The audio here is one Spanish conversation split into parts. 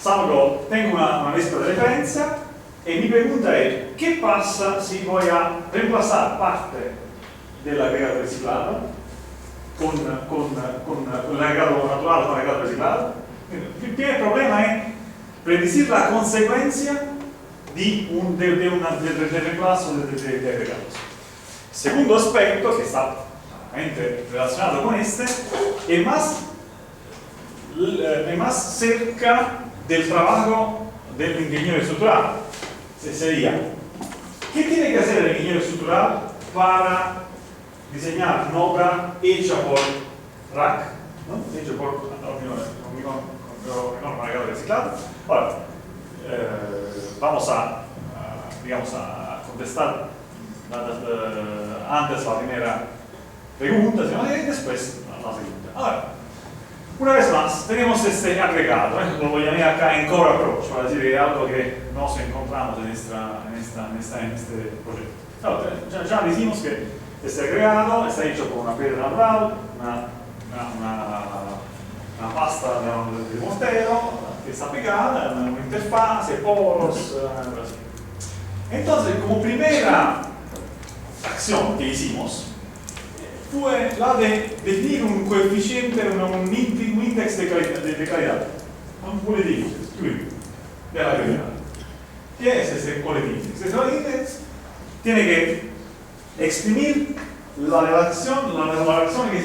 salgo, tengo una lista de referencia e mi pregunta è: ¿qué pasa si voy a reemplazar parte del agregado reciclado con el agregado natural con el agregado reciclado? El primer problema es predecir la consecuencia del reemplazo de agregados. Segundo aspecto, que está relacionado con este, es más cerca del trabajo del ingeniero estructural. Sería, ¿qué tiene que hacer el ingeniero estructural para diseñar una obra hecha por RAC, ¿no? Hecha por un agregado reciclado? Ahora, vamos digamos, a contestar antes la primera pregunta y después la segunda. Ahora, una vez más, tenemos este agregado, lo llamé acá en core approach, para decir algo que nos encontramos en este proyecto. Ahora, ya dijimos que este agregado está hecho por una piedra natural, una pasta de mortero que está pegada, una interfaz, poros, así. Entonces, como primera acción que hicimos fue la de definir un coeficiente, un índice de calidad, un quality index de la calidad. ¿Qué es ese quality index? Ese quality index tiene que exprimir la relación que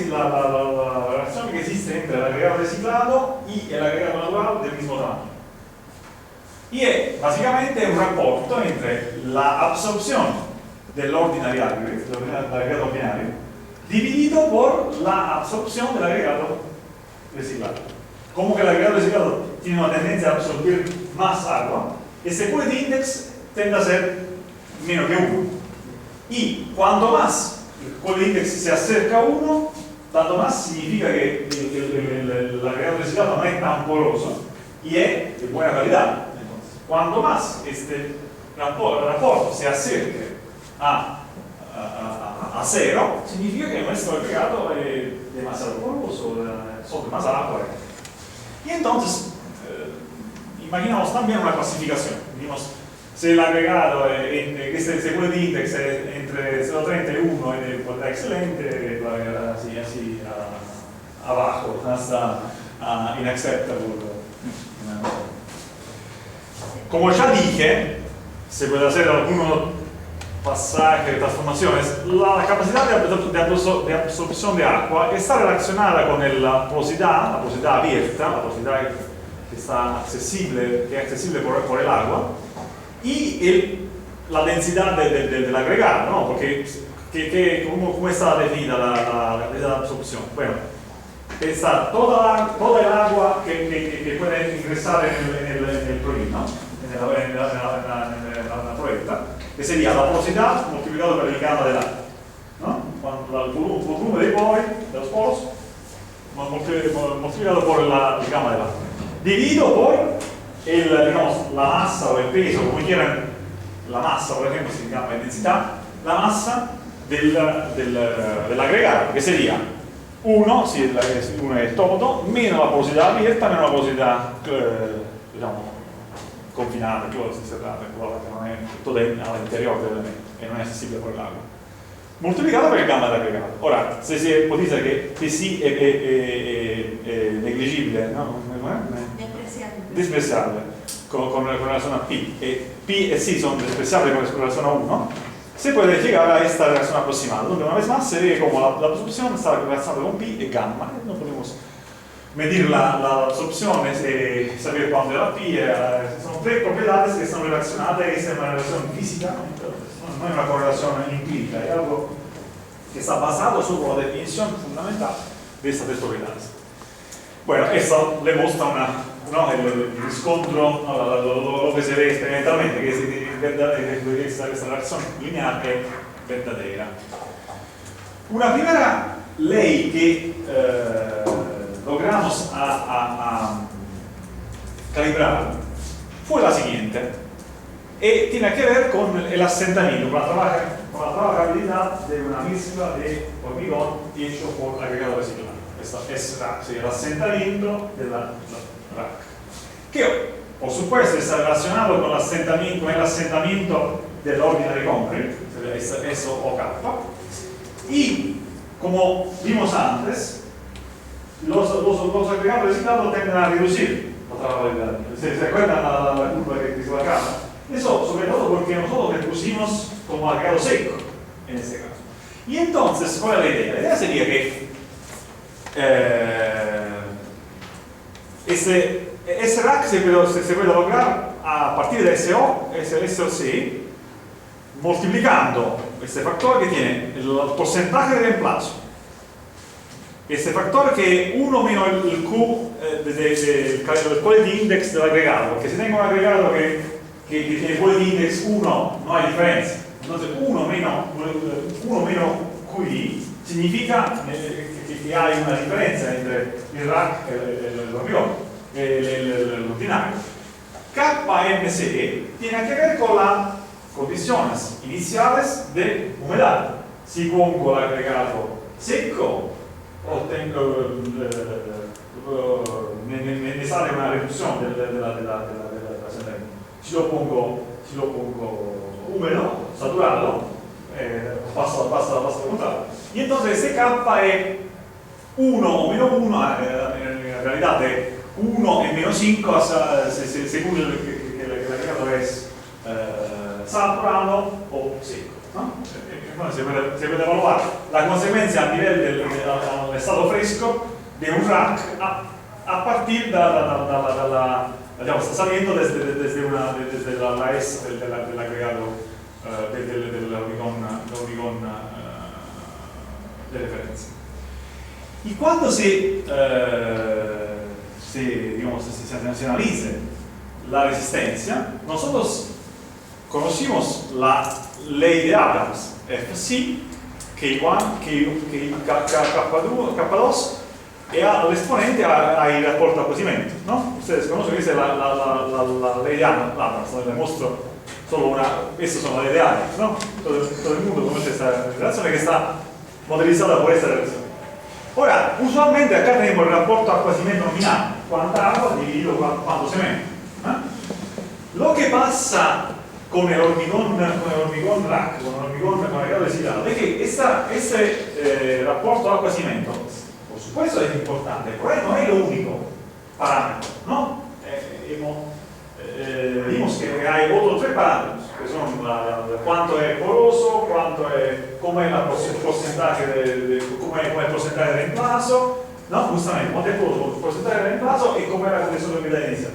existe entre el agregado reciclado y el agregado natural del mismo tamaño. Y es básicamente un rapporto entre la absorción del ordinary aggregate, del agregado ordinario, dividido por la absorción del agregado reciclado. Como que el agregado reciclado tiene una tendencia a absorber más agua, ese quality index tiende a ser menos que 1. Y cuanto más el quality index se acerca a 1, tanto más significa que el agregado reciclado no es tan poroso y es de buena calidad. Entonces, cuanto más este rapporto se acerque a 0, significa que nuestro agregado es demasiado poroso, sobre más agua. Y entonces, imaginamos también una clasificación. Digamos, si el agregado, este quality index es entre 0,30 y 1, es excelente, así abajo, hasta inacceptable. Como ya dije, se puede hacer algunos pasajes, transformaciones. La capacidad de absorción de agua está relacionada con la porosidad abierta, la porosidad que está accesible, por el agua, y la densidad del agregado, ¿no? Porque ¿cómo está definida la capacidad de absorción? Bueno, está toda el agua que puede ingresar en el proyecto, ¿no? en la proyecta, que sería la porosidad multiplicado por el gamma del agua, ¿no? El volumen de los poros multiplicado por el gamma del agua, dividido por digamos, la masa o el peso, como quieran. La masa, por ejemplo, si llama densidad, la masa del agregado, que sería 1, si uno es todo, menos la porosidad abierta, menos la porosidad, digamos, confinada, cerrada, que non è toda all'interior dell'elemento e non è accessibile por el agua, moltiplicado por el gamma del agregado. Ora, se si ipotizza che Pc è negligible, no? Despreciable con relación a pi, P y C son despreciables con relación a 1, se puede llegar a esta relación aproximada, donde una vez más se ve como la absorción está relacionada con pi y gamma. No podemos medir la absorción y saber cuánto era pi. Son tres propiedades que están relacionadas y es una relación física, no es una correlación empírica, es algo que está basado sobre la definición fundamental de estas tres propiedades. Bueno, esto le muestra el riscontro, lo que se ve experimentalmente, que esta relación lineal es verdadera. Una primera ley que logramos a calibrar fue la siguiente, y tiene que ver con el asentamiento, con la trabajabilidad de una mezcla de hormigón hecho por agregado reciclado. Esto es RAC, el asentamiento de la RAC, que por supuesto está relacionado con el asentamiento del ordinary concrete, eso o K, y como vimos antes, los agregados reciclados tienden a reducir la trabajabilidad. ¿Se acuerdan la curva que se acá? Eso sobre todo porque nosotros le pusimos como agregado seco en este caso. Y entonces, ¿cuál es la idea? La idea sería que ese rack se puede lograr a partir de SO, SOC, multiplicando este factor que tiene el porcentaje de reemplazo. Este factor que es 1 menos el Q del quality index del agregado, porque si tengo un agregado que tiene quality index 1, no hay diferencia. Entonces 1 menos QI significa que hay una diferencia entre el rack y el hormigón, el ordinario. KMC tiene que ver con las condiciones iniciales de humedad. Si pongo el agregado seco, me sale una reducción de la asentamiento. Si lo pongo húmedo, saturado, pasa al contrario. Y entonces ese K es 1 o menos 1, en realidad es 1 y menos 5 según el agregado es saturado o seco, ¿no? Bueno, se puede evaluar la consecuencia a nivel del estado fresco de un rack a partir digamos, saliendo desde la S del agregado del hormigón de referencia. Y cuando se analice la resistencia, nosotros conocimos la ley de Adams, Fc, que igual que K2 e al exponente hay rapporto approsimento, ¿no? Ustedes conocen que es la ley de Adams, les muestro solo una, estas son las leyes de Adams, ¿no? Todo el mundo conoce esta relación que está modelizada por esta relación. Ahora, usualmente acá tenemos el rapporto approsimento nominal, cuánta agua dividido cuánto cemento, ¿eh? Lo que pasa con el hormigón rack, con el hormigón agregado reciclado, es que ese rapporto agua-cemento, por supuesto es importante, pero no es el único parámetro, ¿no? Vimos que hay otros 3 parámetros, que son cuánto es poroso, cómo es el porcentaje de reemplazo, ¿no? Justamente, cuánto es poroso, el porcentaje de reemplazo y cómo es la condición de humedad inicial.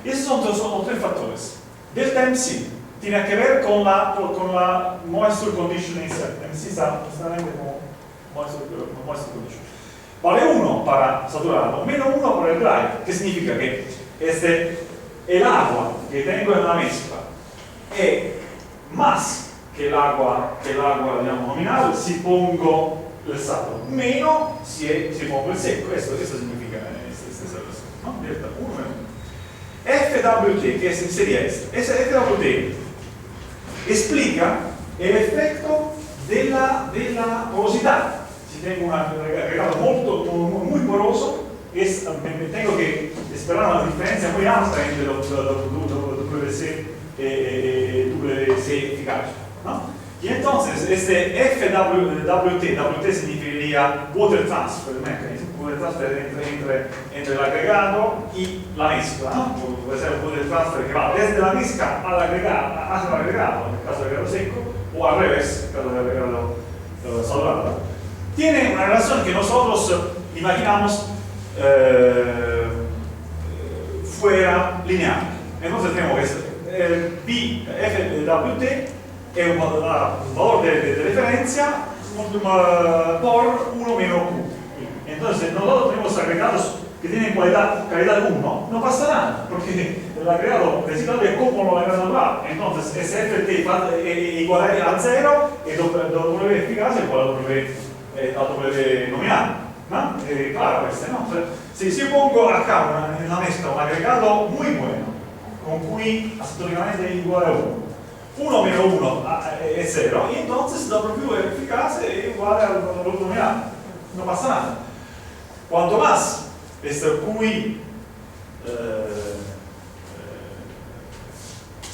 Y esos son 3 factores. Delta MC tiene que ver con la moisture condition inicial. MC está justamente como moisture condition. Vale 1 para saturado, menos 1 para el dry, que significa que el agua que tengo en la mezcla es más que el agua digamos, nominal si pongo el saturo, menos si pongo el seco. Esto significa esta relación, ¿no? Delta 1 menos 1. FWT, que sería esto. Ese FWT explica el efecto de la porosidad. Si tengo un agregado muy poroso, tengo que esperar una diferencia muy alta entre WC y WC eficaz, ¿no? Y entonces este WT significaría Water Transfer Mechanism, Water Transfer entre el agregado y la mezcla, ¿no? Puede ser un Water Transfer que va desde la mezcla al agregado, hacia el agregado, en el caso del agregado seco, o al revés, en el caso del agregado saturado. Tiene una relación que nosotros imaginamos fuera lineal. Entonces tenemos que el P FWT es un valor de referencia por 1 menos Q. Entonces nosotros tenemos agregados que tienen calidad 1, no pasa nada, porque el agregado reciclado es como el agregado natural. Entonces ese FT es igual a 0 y W eficaz es igual a W nominal, ¿no? Claro, ¿no? Si yo pongo acá en la mezcla un agregado muy bueno, con QI astrológicamente igual a 1 menos 1 es 0, y entonces W eficaz es igual a W nominal, no pasa nada. Cuanto más este QI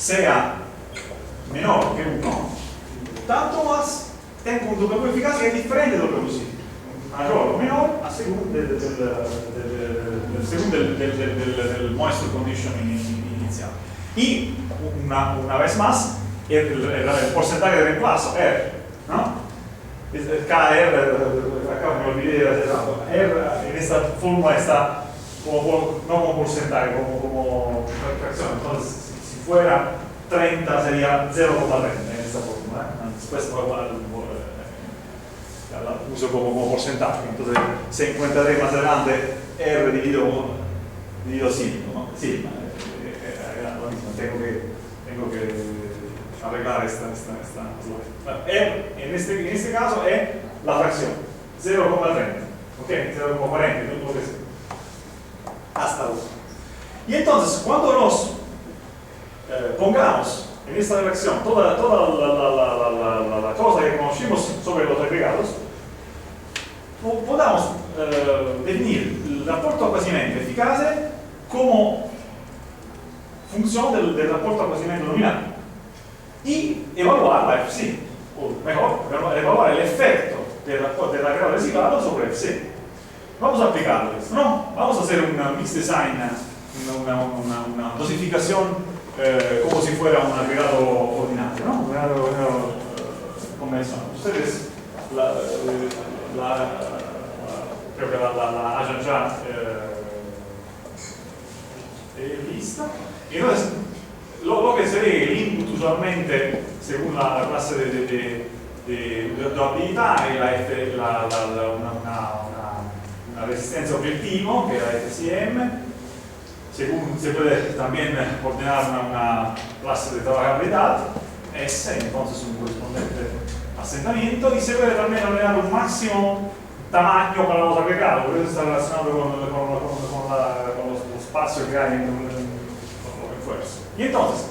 sea menor que 1, tanto más tengo un W eficaz que es diferente de W mayor o menor a según del moisture condition inicial. Y una vez más, el porcentaje de reemplazo R, ¿no? KR, acá me olvidé de hacer algo. R en esta fórmula está no como porcentaje, como fracción. Entonces, si fuera 30 sería 0,30 en esta fórmula. Después la uso como porcentaje. Entonces, 53 más adelante, R dividido 5. ¿no? Sí, lo mismo. Tengo que arreglar esta slide. R, en este caso, es la fracción 0,30. ¿Ok? 0,40, todo lo que sea. Hasta 1. Y entonces, cuando nos pongamos en esta relación toda la cosa que conocimos sobre los agregados, podamos definir el rapporto acquasimento eficaz como función del rapporto acquasimento nominal y evaluar la FC, o mejor, evaluar el efecto del agregado reciclado sobre FC. Vamos a aplicarlo esto, ¿no? Vamos a hacer un mix design, una dosificación como si fuera un agregado ordinario, ¿no? Un agregado convencional. Ustedes creo que la hayan ya vista. Y entonces, lo que sería el input usualmente, según la clase de durabilidad, es una resistencia objetivo, que es la FCM. Según se puede también ordenar una clase de trabajabilidad, S, entonces un correspondiente asentamiento, y se puede también ordenar un máximo tamaño para los agregados, por eso está relacionado con los espacios que hay en el esfuerzo. Y entonces,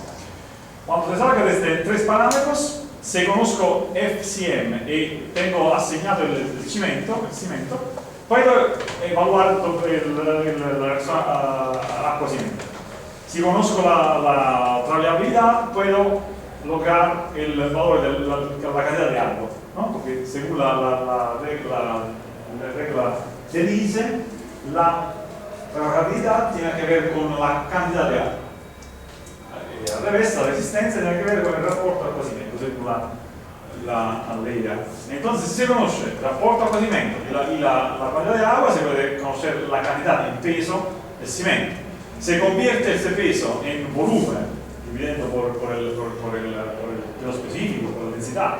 cuando se salga desde 3 parámetros, se conozco FCM y tengo asignado el cimento, puedo evaluar la reacción acqua-cimento. Si conozco la traleabilidad, puedo lograr el valor de la cantidad de agua, ¿no? Porque según la regla de dice, la trabajabilidad tiene que ver con la cantidad de agua. Al revés, la resistencia tiene que ver con el rapporto acqua-cimento, según la ley de agua. Entonces, si se conoce el rapporto acqua-cimento y la cantidad de agua, se puede conocer la cantidad en peso del cimento. Se convierte ese peso en volumen, dividiendo por el peso específico, por la densidad.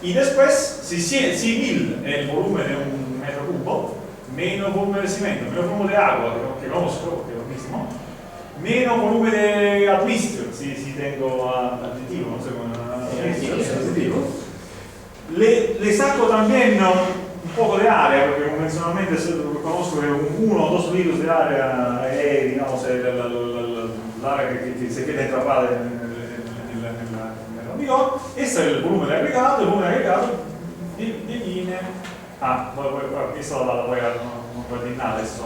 Y después, si 1000 es el volumen de un metro cubo, menos volumen de cimento, menos volumen de agua, que conozco, que es lo mismo, menos volumen de admixture, si tengo aditivo, no sé cómo le saco también un poco de área, porque convencionalmente conozco que 1 o 2 litros de área es, digamos, l'area que se queda atrapada nell'hormigón. Este es el volumen de agregado. El volumen de agregado viene esto no voy a decir nada, eso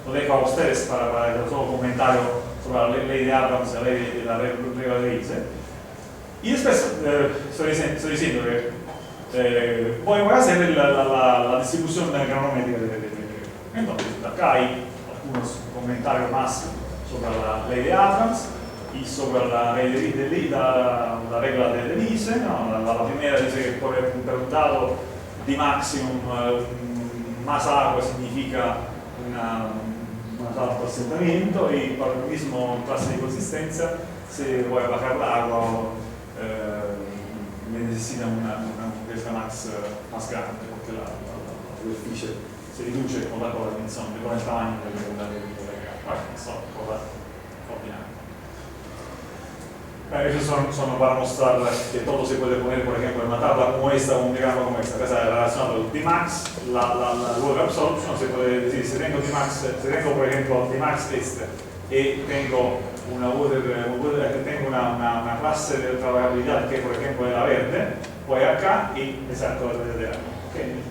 lo dejo a ustedes para el solo comentario sobre la ley de Abrams, la regla de Riese. Y después estoy diciendo que voy a hacer la distribución granométrica de entonces acá hay algunos comentarios más sobre la ley de Abrams y sobre la ley la regla de Riese, ¿no? La primera dice que por un dado di maximum más agua significa un alto asentamiento, y para el mismo clase de consistencia, si voy a bajar el agua necesita una delta max más grande, porque la superficie se riduce con la dimensione, con el tamaño dell'agregato. Sono cose ordinarie. Esos son para mostrar que todo se puede poner, por ejemplo, en una tabla como esta, un diagrama como esta. Esta es relacionado al Dmax, la load absorption. Se puede decir, si tengo Dmax, si tengo, por ejemplo, Dmax este, y tengo tengo una clase de trabajabilidad que, por ejemplo, es la verde, voy acá y me saco de agua. ¿Okay?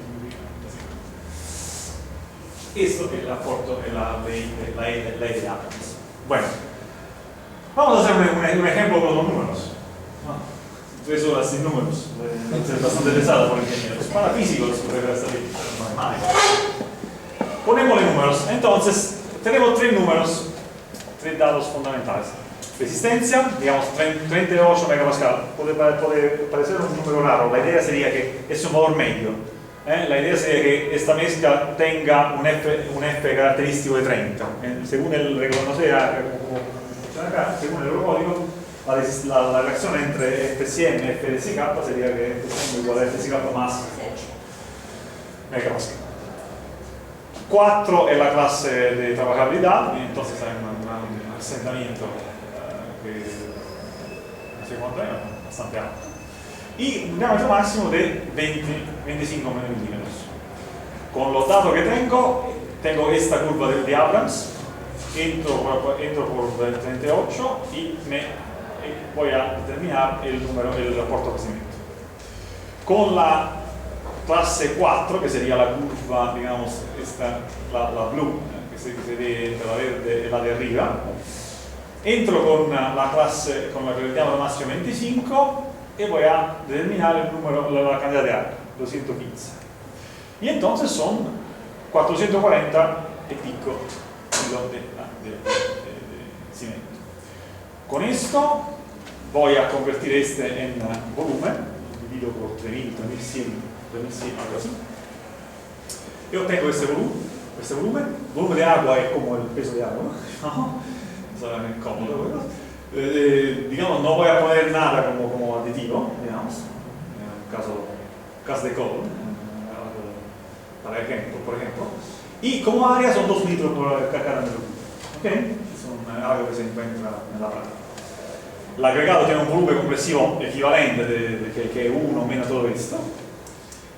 Esto es el aporto de la ley de Abrams. Bueno, Vamos a hacer un ejemplo con los números. 3 horas sin números. Es bastante pesado por ingenieros. Para físicos, debe estar bien. Ponemos los números. Entonces, tenemos 3 números, 3 datos fundamentales. Resistencia, digamos 38 megapascal. Puede parecer un número raro. La idea sería que es un valor medio. La idea sería que esta mezcla tenga un F caratterístico de 30. Según el no sé acá, según el código, la relación entre FCM y FSK sería que FCM igual a FSK más 8 megapascal. 4 es la clase de trabajabilidad, y entonces hay un asentamiento que no sé cuánto es, bastante alto. Y un diámetro máximo de 25 milímetros. Con los datos que tengo esta curva de Abrams, entro por 38 y voy a determinar el rapporto crecimiento. Con la clase 4, que sería la curva, digamos, la blue, que se ve entre la verde y la de arriba, entro con la clase, con la que le llamo máximo 25, y voy a determinar el número, la cantidad de arco, 215. Y entonces son 440 y pico kilos de cemento. Con esto voy a convertir este en volumen, divido por 3000, 3100, algo así. Y obtengo este volumen. El volumen de agua es como el peso de agua, ¿no? Es cómodo, ¿verdad? Digamos, no voy a poner nada como aditivo, digamos, en caso de codo, por ejemplo. Y como área son 2 litros por cada metro. ¿Ok? Es algo que se encuentra en la práctica. El agregado tiene un volumen compresivo equivalente que es 1 menos todo esto.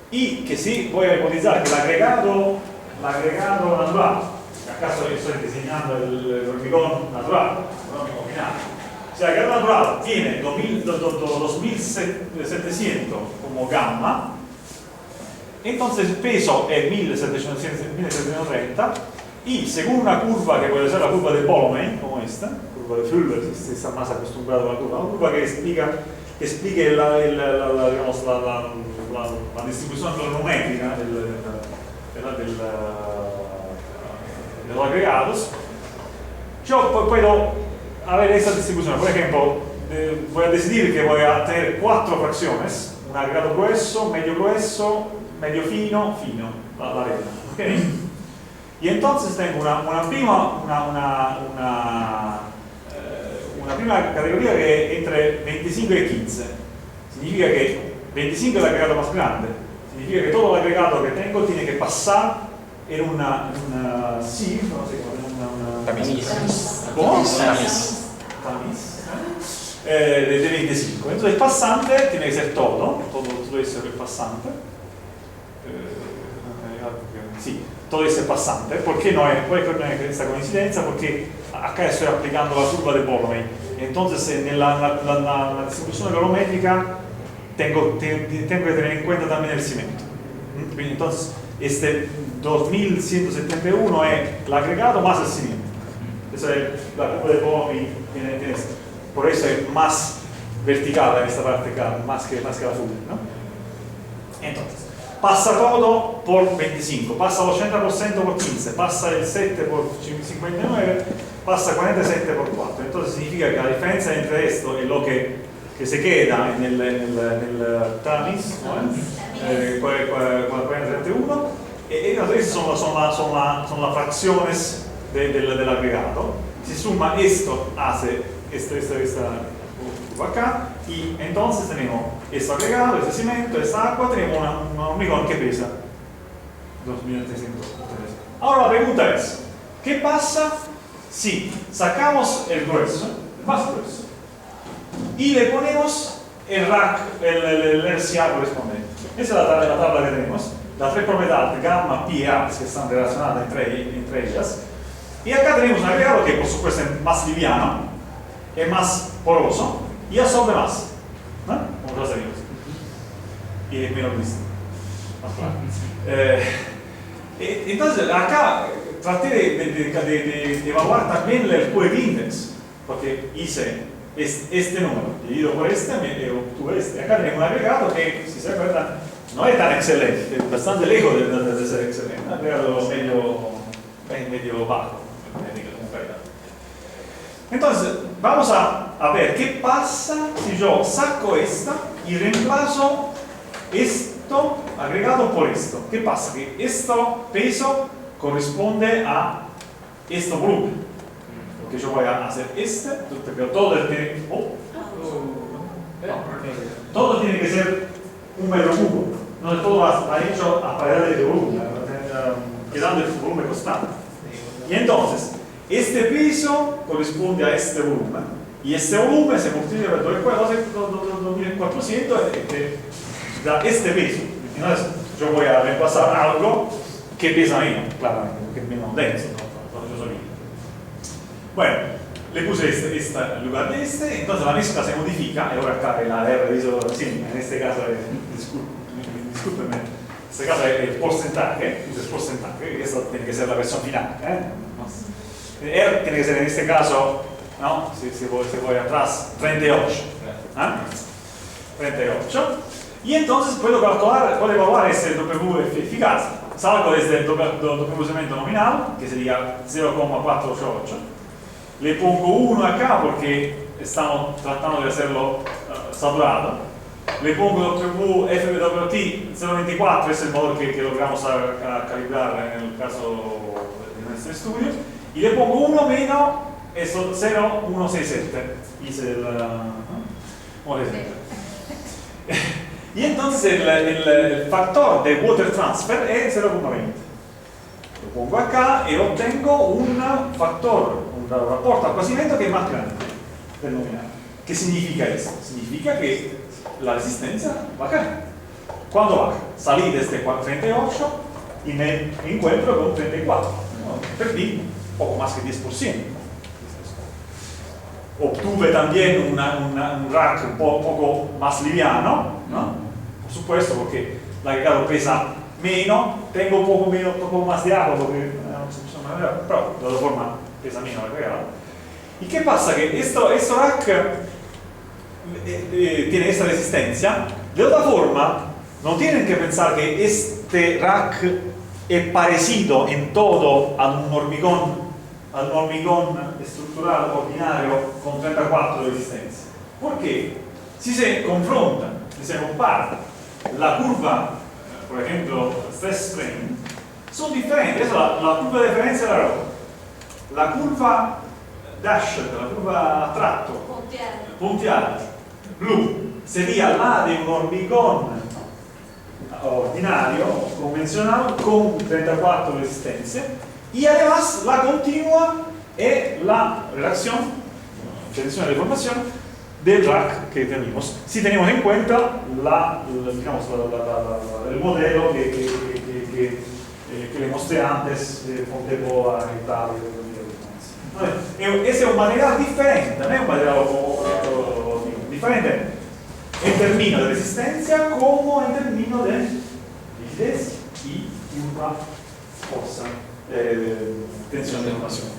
Y que sí, voy a hipotizar que el agregado natural, acaso yo estoy diseñando el hormigón natural, el hormigón final. O sea, el agregado natural tiene 2700 como gamma, entonces el peso es 1730 y según una curva que puede ser la curva de Ptolemy, como esta, curva de Fuller, si está más acostumbrado a la curva, una curva que explique la distribución volumétrica de los agregados, yo puedo ver esta distribución. Por ejemplo, voy a decidir que voy a tener 4 fracciones, un agregado grueso, medio fino, la regla. ¿Okay? Y entonces tengo una prima categoría que es entre 25 y 15. Significa que 25 es el agregado más grande. Significa que todo el agregado que tengo tiene que pasar en una sieve, no sé cómo, de 25. Entonces el pasante tiene que ser todo eso es pasante. Sí, todo eso es pasante. ¿Por qué no es esta coincidencia? Porque acá estoy aplicando la curva de Ptolemy. Entonces en la distribución volumétrica tengo que tener en cuenta también el cemento. Entonces este 2171 es el agregado más el cemento. Esa es la curva de Ptolemy. Por eso es más vertical en esta parte acá, más que la Fuller, ¿no? Entonces pasa todo por 25, pasa el 80% por 15, pasa el 7 por 59, pasa 47 por 4. Entonces significa que la diferencia entre esto y lo que se queda en el Tamis, ¿no? 41, esas son las fracciones del agregado. Si suma esto, hace esta curva acá, y entonces tenemos este agregado, este cemento, esta agua, tenemos un hormigón que pesa 2300. Ahora la pregunta es, ¿qué pasa si sacamos el grueso, el más grueso, y le ponemos el rack, el RCA correspondiente? Esa es la tabla que tenemos, las 3 propiedades gamma, pi y A, que están relacionadas entre ellas, y acá tenemos un agregado que por supuesto es más liviano, es más poroso y absorbe más, ¿no? Como los amigos, y es menos listo, más claro. Entonces acá traté de evaluar también el Coolidge Index. porque hice este número dividido por este y obtuve este. Acá tenemos un agregado que, si se acuerdan, no es tan excelente, es bastante lejos de ser excelente, un agregado medio bajo. Entonces, vamos a ver qué pasa si yo saco esta y reemplazo esto agregado por esto. ¿Qué pasa? Que este peso corresponde a este volumen. Porque yo voy a hacer pero todo tiene que ser un metro cubo. No todo va hecho a paridad de volumen, quedando el volumen constante. Y entonces, este peso corresponde a este volumen, y este volumen se multiplica por 2400 da este peso. Entonces, yo voy a reemplazar algo que pesa menos, claramente, porque es menos denso, ¿no? Yo solito. Bueno, le puse este en lugar de este, entonces la mezcla se modifica, y ahora acá la R dice sí, en este caso, discúlpenme, en este caso es el porcentaje, y esto tiene que ser la versión final. R tiene que ser en este caso, ¿no? Si voy atrás, 38. 38. Y entonces puedo evaluar ese W eficaz. Salgo desde el W nominal, que sería 0,488. Le pongo 1 acá porque estamos tratando de hacerlo saturado. Le pongo FWT 0,24, es el valor que logramos calibrar en el caso de nuestro estudio. Y le pongo 1 menos eso, 0,167. Hice el... Y entonces el factor de water transfer es 0,20. Lo pongo acá y obtengo un factor, un rapporto acquasimento que es más grande del nominal. ¿Qué significa eso? Significa que la resistencia baja. ¿Cuándo baja? Salí desde 38 y me encuentro con 34. Perdí poco más que 10%. Obtuve también un rack un poco más liviano, ¿no? Por supuesto, porque el agregado pesa menos, tengo un poco más de agua, porque pero de todas formas pesa menos el agregado. ¿Y qué pasa? Que este rack tiene esta resistencia. De otra forma, no tienen que pensar que este rack es parecido en todo a un hormigón estructural ordinario con 34 de resistencia. Porque si se confrontan, si se comparan la curva, por ejemplo, stress strain, son diferentes. La curva de diferencia era la curva dash, la curva tratto, punteada, blu, sería la de un hormigón ordinario, convencional, con 34 resistencias. Y además la continua es la relación, tensión de deformación del rack que tenemos, si tenemos en cuenta el modelo que le mostré antes con Debo a Italia. Ese es un material diferente, no es un material diferente en términos de resistencia como en términos de rigidez y una fuerza. Tensión de deformación.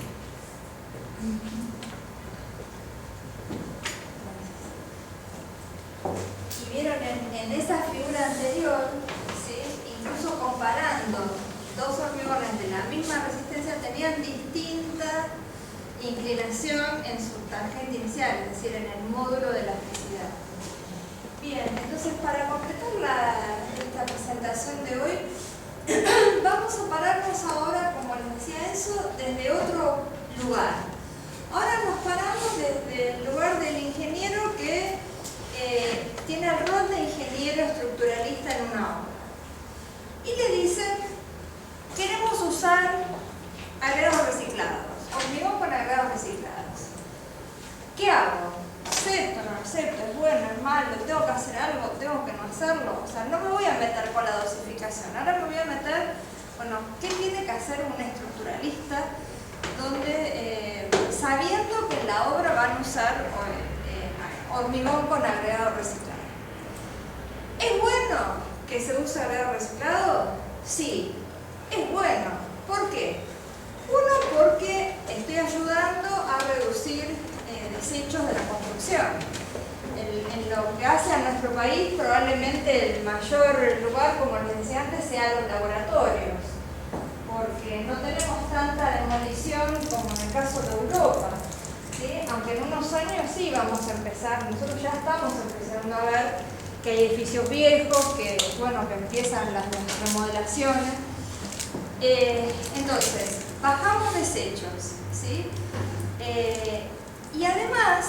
Y vieron en esa figura anterior, ¿sí? Incluso comparando dos hormigones de la misma resistencia, tenían distinta inclinación en su tangente inicial, es decir, en el módulo de elasticidad. Bien, entonces para completar esta presentación de hoy, vamos a pararnos ahora, como les decía Enzo, desde otro lugar. Ahora nos paramos desde el lugar del ingeniero que tiene el rol de ingeniero estructuralista en una obra. Y le dicen, queremos usar agregados reciclados, hormigón con agregados reciclados. ¿Qué hago? ¿Acepto, no acepto? ¿Es bueno, es malo? ¿Tengo que hacer algo? ¿Tengo que no hacerlo? O sea, no me voy a meter con la dosificación. Ahora me voy a meter, bueno, ¿qué tiene que hacer un estructuralista donde, sabiendo que en la obra van a usar hormigón con agregado reciclado? ¿Es bueno que se use agregado reciclado? Sí, es bueno. ¿Por qué? Uno, porque estoy ayudando a reducir desechos de la construcción. En lo que hace a nuestro país, probablemente el mayor lugar, como les decía antes, sea los laboratorios, porque no tenemos tanta demolición como en el caso de Europa, ¿sí? Aunque en unos años sí vamos a empezar, nosotros ya estamos empezando a ver que hay edificios viejos, que empiezan las remodelaciones. Entonces, bajamos desechos, ¿sí? Y además,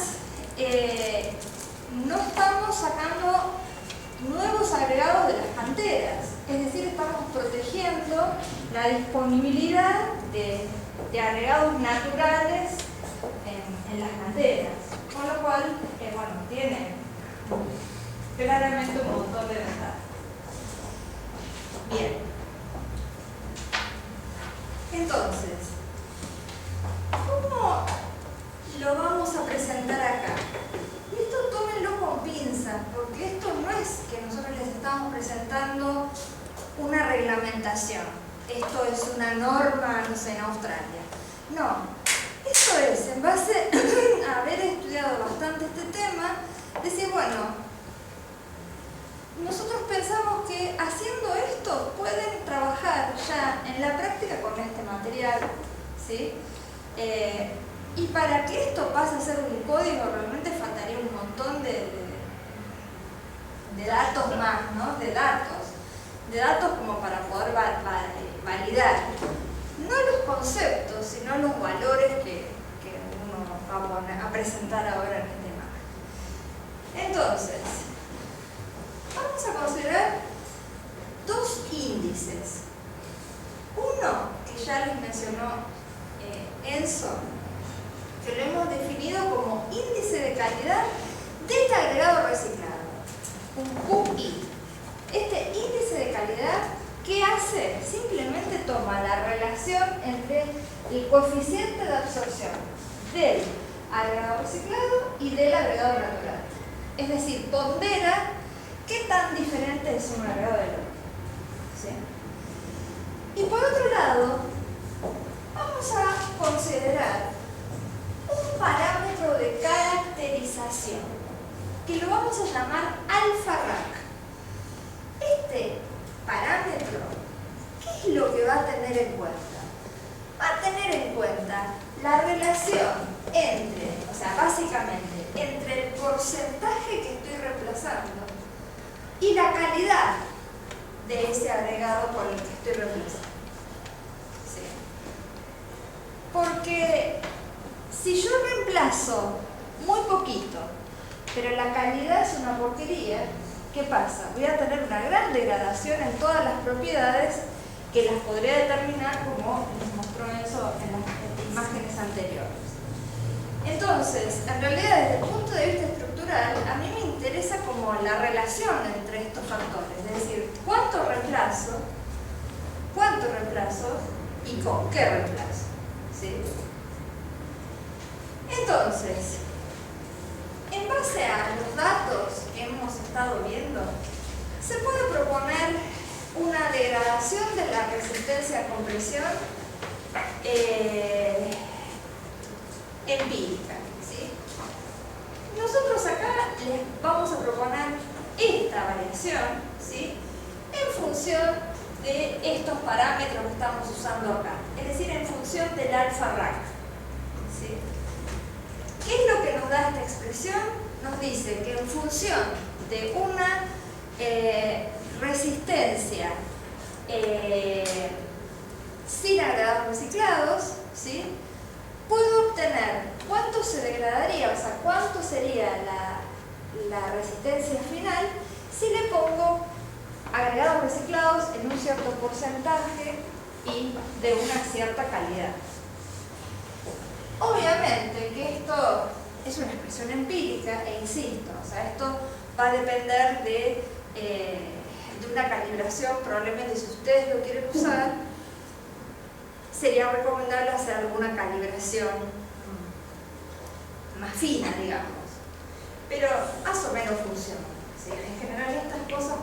no estamos sacando nuevos agregados de las canteras, es decir, estamos protegiendo la disponibilidad de agregados naturales en las canteras, con lo cual, tiene claramente un montón de ventajas. Bien. Entonces, ¿cómo lo vamos a presentar acá? Y esto tómenlo con pinzas, porque esto no es que nosotros les estamos presentando una reglamentación. Esto es una norma, no sé, en Australia. No, esto es, en base a haber estudiado bastante este tema, decir, nosotros pensamos que haciendo esto pueden trabajar ya en la práctica con este material, ¿sí? Y para que esto pase a ser un código realmente faltaría un montón de datos más, ¿no? De datos como para poder validar, no los conceptos, sino los valores que uno va a presentar ahora en este tema. Entonces, vamos a considerar dos índices. Uno, que ya les mencionó Enzo, que lo hemos definido como índice de calidad del agregado reciclado, un QI. Este índice de calidad, ¿qué hace? Simplemente toma la relación entre el coeficiente de absorción del agregado reciclado y del agregado natural. Es decir, pondera qué tan diferente es un agregado del otro. ¿Sí? Y por otro lado, vamos a considerar un parámetro de caracterización que lo vamos a llamar alfa-RAC. Este parámetro, ¿qué es lo que va a tener en cuenta? Va a tener en cuenta la relación básicamente, entre el porcentaje que estoy reemplazando y la calidad de ese agregado por el que estoy reemplazando. ¿Sí? Porque si yo reemplazo muy poquito, pero la calidad es una porquería, ¿qué pasa? Voy a tener una gran degradación en todas las propiedades que las podría determinar como les mostró Enzo en las imágenes anteriores. Entonces, en realidad desde el punto de vista estructural, a mí me interesa como la relación entre estos factores, es decir, cuánto reemplazo y con qué reemplazo. ¿Sí? Entonces, en base a los datos que hemos estado viendo, se puede proponer una degradación de la resistencia a compresión empírica. ¿Sí? Nosotros acá les vamos a proponer esta variación, ¿sí? En función de estos parámetros que estamos usando acá, es decir, en función del alfa-RAC. ¿Sí? ¿Qué es lo que nos da esta expresión? Nos dice que en función de una resistencia sin agregados reciclados, ¿sí? Puedo obtener cuánto se degradaría, o sea, cuánto sería la resistencia final si le pongo agregados reciclados en un cierto porcentaje y de una cierta calidad. Obviamente que esto es una expresión empírica e insisto, o sea, esto va a depender de una calibración. Probablemente si ustedes lo quieren usar, sería recomendable hacer alguna calibración más fina, digamos, pero más o menos funciona. ¿Sí? En general estas cosas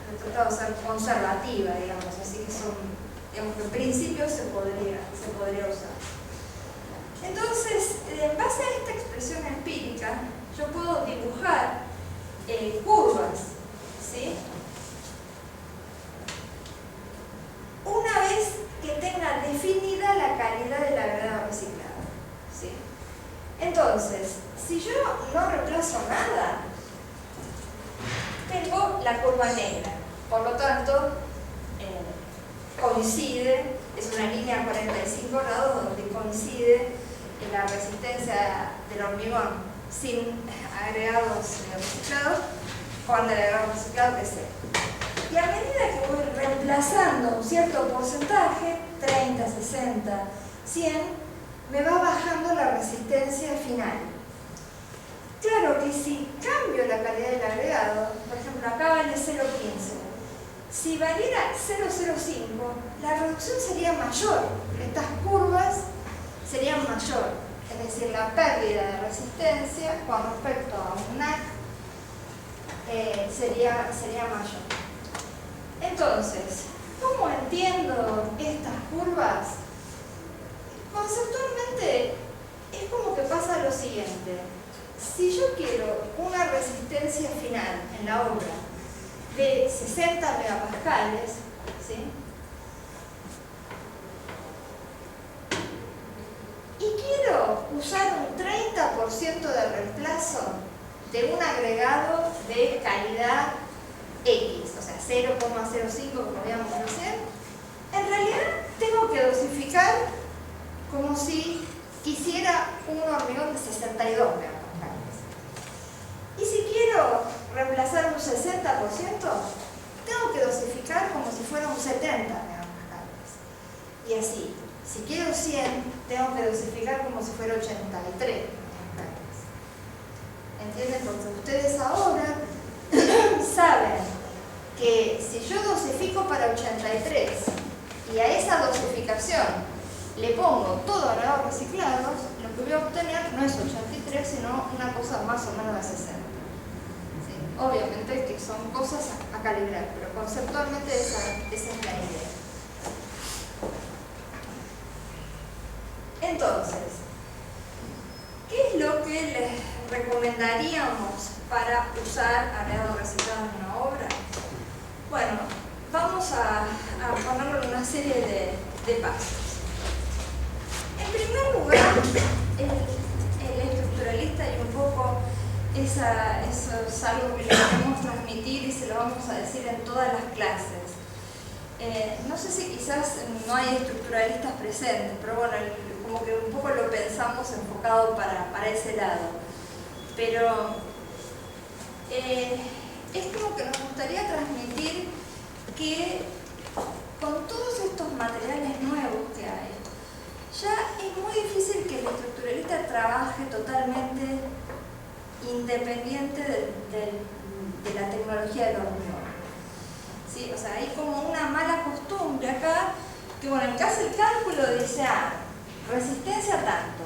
he tratado de ser conservativa, digamos, así que digamos que en principio se podría usar. Entonces, en base Entonces, si yo no reemplazo nada, tengo la curva negra. Por lo tanto, coincide, es una línea a 45 grados donde coincide la resistencia del hormigón sin agregados reciclados con el agregado reciclado que es cero. Y a medida que voy reemplazando un cierto porcentaje, 30, 60, 100, me va bajando la resistencia final. Claro que si cambio la calidad del agregado, por ejemplo acá vale 0,15, si valiera 0,05, la reducción sería mayor, estas curvas serían mayor, es decir, la pérdida de resistencia con respecto a un NAC sería mayor. Entonces, ¿cómo entiendo estas curvas? Conceptualmente es como que pasa lo siguiente: si yo quiero una resistencia final en la obra de 60 megapascales, ¿sí? Y quiero usar un 30% de reemplazo de un agregado de calidad X, o sea 0,05 como habíamos recién, en realidad tengo que dosificar como si quisiera un hormigón de 62 megapascales. Y si quiero reemplazar un 60%, tengo que dosificar como si fuera un 70 megapascales. Y así, si quiero 100, tengo que dosificar como si fuera 83 megapascales. ¿Entienden? Porque ustedes ahora saben que si yo dosifico para 83 y a esa dosificación le pongo todo agregados reciclados, lo que voy a obtener no es 83, sino una cosa más o menos de 60. ¿Sí? Obviamente que son cosas a calibrar, pero conceptualmente esa es la idea. Entonces, ¿qué es lo que les recomendaríamos para usar agregados reciclados en una obra? Bueno, vamos a ponerlo en una serie de pasos. En primer lugar, el estructuralista, y un poco eso es algo que le queremos transmitir y se lo vamos a decir en todas las clases. No sé si quizás no hay estructuralistas presentes, pero bueno, como que un poco lo pensamos enfocado para ese lado. Pero es como que nos gustaría transmitir que con todos estos materiales nuevos que hay, ya es muy difícil que el estructuralista trabaje totalmente independiente de la tecnología del hormigón. ¿Sí? O sea, hay como una mala costumbre acá, que bueno, en caso el cálculo dice, resistencia tanto,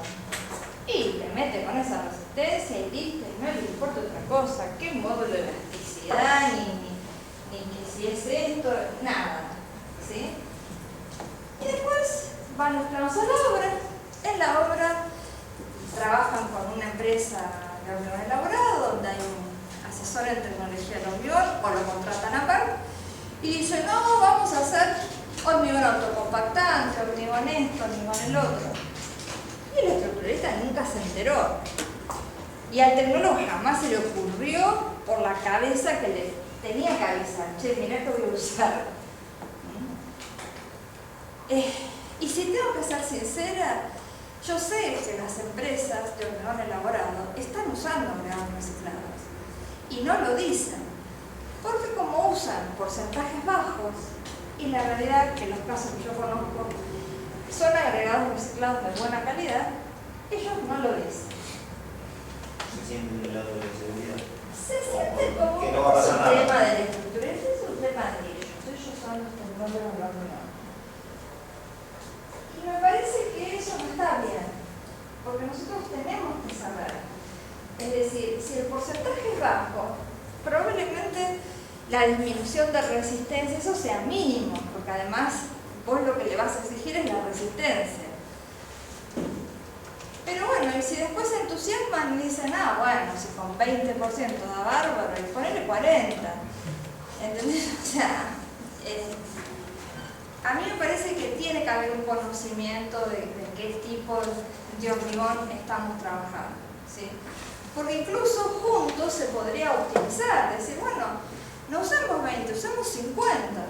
y le mete con esa resistencia y listo, y no le importa otra cosa, qué módulo de elasticidad, ni que si es esto, nada, ¿sí? Y después van los planos a la obra. En la obra trabajan con una empresa de hormigón elaborado, donde hay un asesor en tecnología del hormigón, o lo contratan aparte, y dicen, no, vamos a hacer hormigón autocompactante, hormigón esto, hormigón el otro. Y el estructuralista nunca se enteró. Y al tecnólogo jamás se le ocurrió por la cabeza que le tenía que avisar, che, mirá que voy a usar. Y si tengo que ser sincera, yo sé que las empresas de hormigón elaborado están usando agregados reciclados y no lo dicen, porque como usan porcentajes bajos, y la realidad que los casos que yo conozco son agregados reciclados de buena calidad, ellos no lo dicen. Se siente del lado de seguridad. Se siente como que no va a pasar un nada. tema del estructuralista, es un tema de ellos son los tecnólogos del hormigón. Y me parece que eso no está bien, porque nosotros tenemos que saber. Es decir, si el porcentaje es bajo, probablemente la disminución de resistencia, eso sea mínimo, porque además vos lo que le vas a exigir es la resistencia. Pero bueno, y si después se entusiasman y dicen, bueno, si con 20% da bárbaro, y ponele 40%. ¿Entendés? O sea, a mí me parece que tiene que haber un conocimiento de qué tipo de hormigón estamos trabajando. ¿sí? Porque incluso juntos se podría optimizar, decir, bueno, no usemos 20, usemos 50,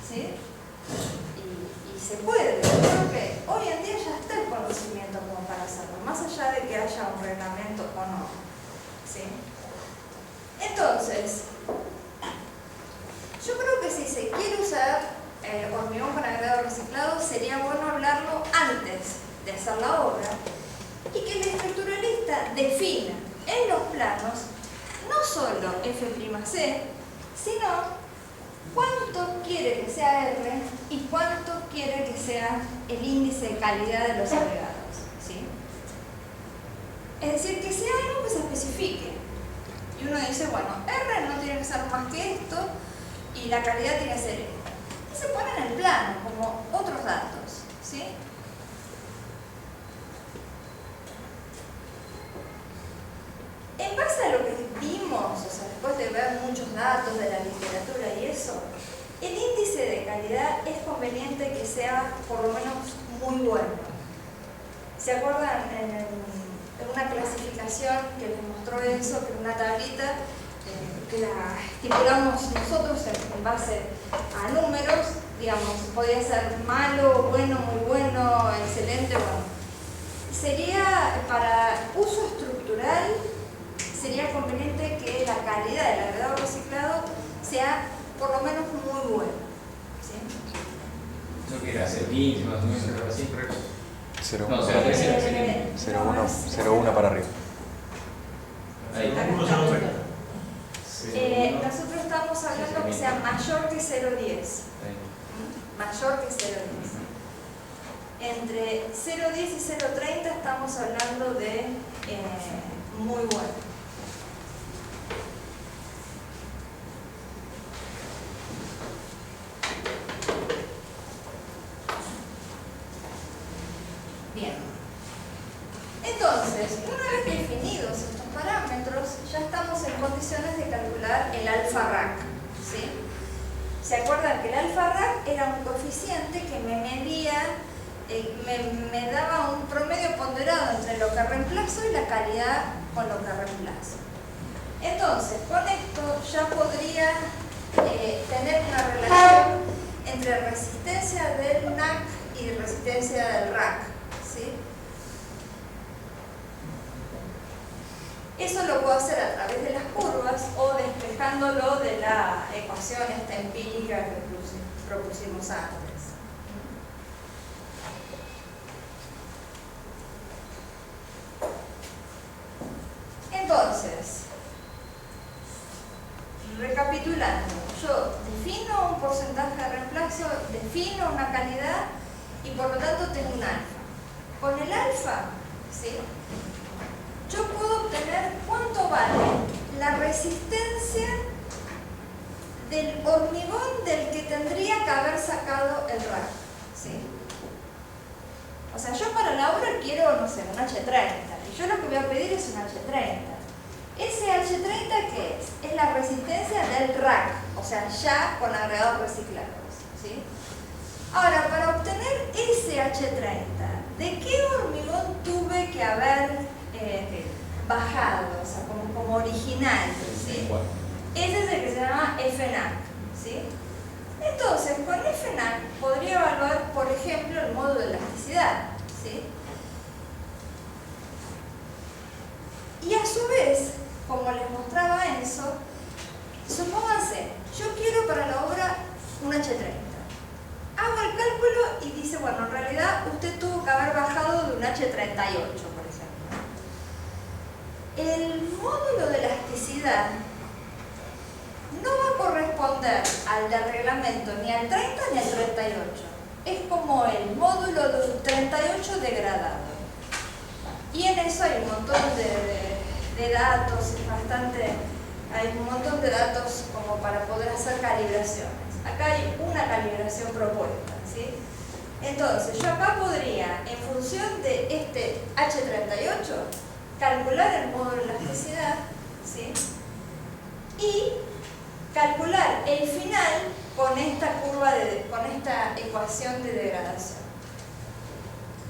¿sí? Y se puede. Yo creo que hoy en día ya está el conocimiento como para hacerlo, más allá de que haya un reglamento o no, ¿sí? Entonces, yo creo que si se quiere usar hormigón con agregado reciclado, sería bueno hablarlo antes de hacer la obra y que el estructuralista defina en los planos no solo F'C, sino cuánto quiere que sea R y cuánto quiere que sea el índice de calidad de los agregados, ¿sí? Es decir, que sea algo que se especifique. Y uno dice, bueno, R no tiene que ser más que esto y la calidad tiene que ser esta. Y se pone en el plano como otros datos, ¿sí? En base a lo que vimos, o sea, después de ver muchos datos de la literatura y eso, el índice de calidad es conveniente que sea por lo menos muy bueno. ¿Se acuerdan en una clasificación que les mostró eso, que era una tablita que la estipulamos nosotros en base a números? Digamos, podía ser malo, bueno, muy bueno, excelente, bueno. Sería para uso estructural, sería conveniente que la calidad del agregado reciclado sea por lo menos muy buena, ¿sí? ¿No quiere hacer 15 más o menos algo así? 0,1 para arriba. Ahí. Nosotros estamos hablando que sea mayor que 0,10. Mayor que 0,10. Entre 0,10 y 0,30 estamos hablando de muy bueno. Bien. Entonces, una vez definidos estos parámetros, ya estamos en condiciones de calcular el alfa RAC, ¿sí? ¿Se acuerdan que el alfa RAC era un coeficiente que me medía, me daba un promedio ponderado entre lo que reemplazo y la calidad con lo que reemplazo? Entonces, con esto ya podría tener una relación entre resistencia del NAC y resistencia del RAC, ¿sí? Eso lo puedo hacer a través de las curvas o despejándolo de la ecuación esta empírica que propusimos antes. Entonces, recapitulando, yo defino un porcentaje de reemplazo, defino una calidad y por lo tanto tengo un alfa. Con el alfa, ¿sí?, yo puedo obtener cuánto vale la resistencia del hormigón del que tendría que haber sacado el RAC, ¿sí? O sea, yo para la obra quiero, no sé, un H30, y yo lo que voy a pedir es un H30. ¿Ese H30 qué es? Es la resistencia del RAC, o sea, ya con agregados reciclados, ¿sí? Ahora, para obtener ese H30, ¿de qué hormigón tuve que haber bajado, o sea, como original, ¿sí? Ese es el que se llama FNAC, ¿sí? Entonces, con FNAC podría evaluar, por ejemplo, el módulo de elasticidad, ¿sí? Y a su vez, como les mostraba Enzo, supónganse, yo quiero para la obra un H30. Hago el cálculo y dice, bueno, en realidad usted tuvo que haber bajado de un H38, por ejemplo. El módulo de elasticidad no va a corresponder al del reglamento ni al 30 ni al 38. Es como el módulo del 38 degradado. Y en eso hay un montón de datos, hay un montón de datos como para poder hacer calibraciones. Acá hay una calibración propuesta, ¿sí? Entonces, yo acá podría, en función de este H38, calcular el módulo de elasticidad, ¿sí?, y calcular el final con esta curva, con esta ecuación de degradación.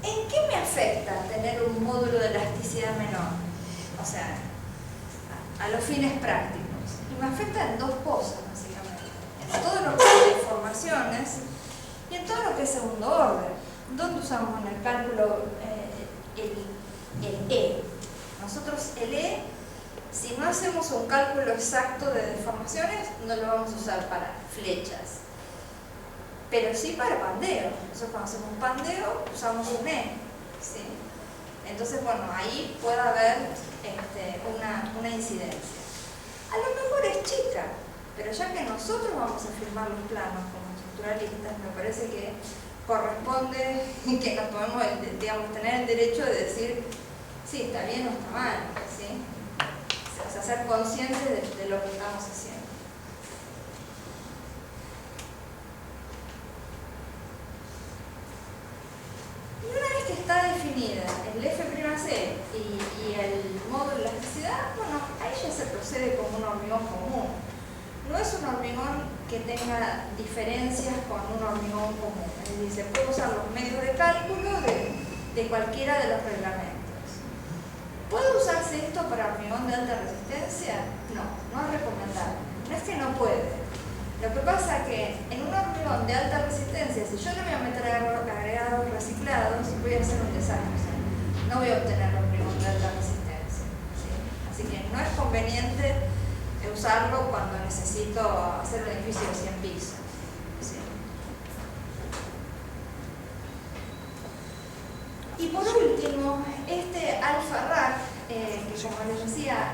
¿En qué me afecta tener un módulo de elasticidad menor? o sea, a los fines prácticos. Y me afecta en dos cosas, básicamente. En todo lo que es deformaciones y en todo lo que es segundo orden. ¿Dónde usamos en el cálculo el E? Nosotros el E, si no hacemos un cálculo exacto de deformaciones, no lo vamos a usar para flechas. Pero sí para pandeo. Nosotros cuando hacemos un pandeo usamos un E, ¿sí? Entonces, bueno, ahí puede haber una incidencia. A lo mejor es chica, pero ya que nosotros vamos a firmar los planos como estructuralistas, me parece que corresponde que nos podemos, digamos, tener el derecho de decir sí, está bien o está mal, ¿sí? O sea, ser conscientes de lo que estamos haciendo. Y una vez que está definida el F'C y el módulo de elasticidad, bueno, ahí ya se procede como un hormigón común. No es un hormigón que tenga diferencias con un hormigón común. Es decir, se puede usar los medios de cálculo de cualquiera de los reglamentos. ¿Puede usarse esto para hormigón de alta resistencia? No, no es recomendable. No es que no puede. Lo que pasa es que en un hormigón de alta resistencia, si yo le voy a meter agregados reciclados, voy a hacer un desastre. O sea, no voy a obtener hormigón de alta resistencia, ¿sí? Así que no es conveniente usarlo cuando necesito hacer un edificio de 100 pisos, ¿sí? Y por último, este alfa rack, que como les decía,